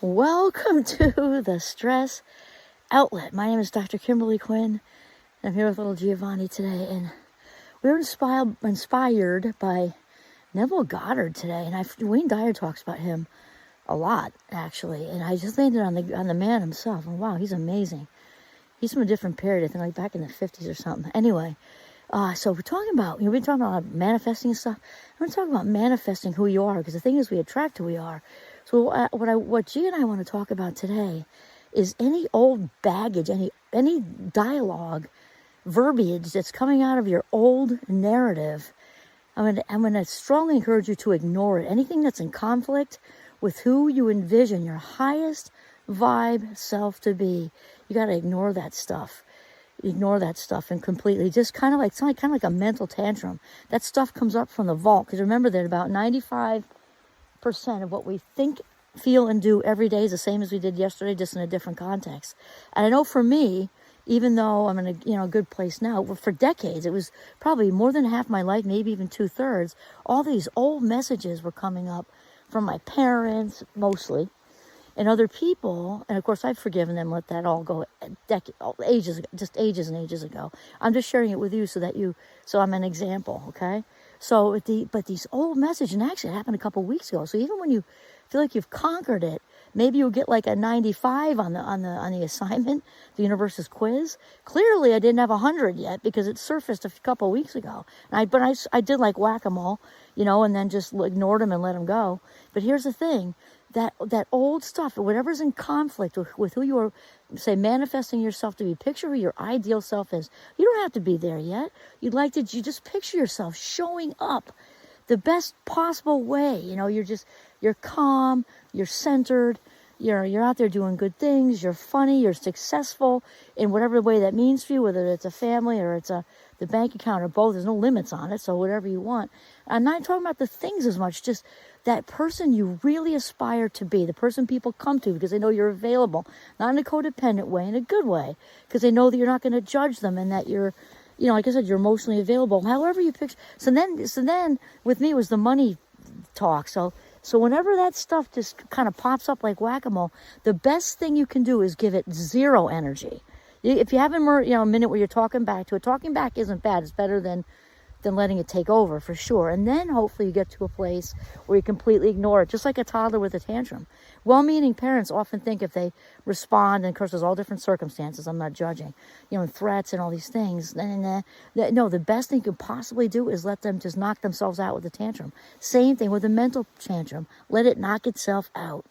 Welcome to the Stress Outlet. My name is Dr. Kimberly Quinn, and I'm here with little Giovanni today. And we were inspired by Neville Goddard today, and Wayne Dyer talks about him a lot, actually. And I just landed on the man himself, and wow, he's amazing. He's from a different period, I think, like back in the 50s or something. Anyway, so we're talking about, we've been talking about manifesting and stuff. We're talking about manifesting who you are, because the thing is, we attract who we are. So what G and I want to talk about today is any old baggage, any dialogue, verbiage that's coming out of your old narrative. I'm going to strongly encourage you to ignore it. Anything that's in conflict with who you envision your highest vibe self to be, you got to ignore that stuff. Ignore that stuff and completely just kind of like a mental tantrum. That stuff comes up from the vault, because remember that about 95% of what we think, feel, and do every day is the same as we did yesterday, just in a different context. And I know for me, even though I'm in a good place now, for decades, it was probably more than half my life, maybe even 2/3, all these old messages were coming up from my parents, mostly, and other people. And of course, I've forgiven them, let that all go ages and ages ago. I'm just sharing it with you so I'm an example, okay? So, but these old messages, and actually it happened a couple weeks ago. So even when you feel like you've conquered it, maybe you'll get like a 95 on the assignment, the universe's quiz. Clearly, I didn't have 100 yet, because it surfaced a couple weeks ago. And I did like whack-a-mole, and then just ignored them and let them go. But here's the thing. That old stuff, whatever's in conflict with who you are, say, manifesting yourself to be, picture who your ideal self is. You don't have to be there yet. You just picture yourself showing up the best possible way. You're calm, you're centered, you're out there doing good things, you're funny, you're successful in whatever way that means for you, whether it's a family or it's the bank account or both. There's no limits on it, so whatever you want. I'm not talking about the things as much, just that person you really aspire to be, the person people come to because they know you're available, not in a codependent way, in a good way, because they know that you're not going to judge them and that you're, like I said, you're emotionally available. However you picture. So then with me, it was the money talk. So whenever that stuff just kind of pops up like whack-a-mole, the best thing you can do is give it zero energy. If you have a minute where you're talking back to it, talking back isn't bad. It's better than letting it take over, for sure. And then hopefully you get to a place where you completely ignore it, just like a toddler with a tantrum. Well-meaning parents often think if they respond, and of course there's all different circumstances, I'm not judging, and threats and all these things. No, the best thing you can possibly do is let them just knock themselves out with a tantrum. Same thing with a mental tantrum. Let it knock itself out.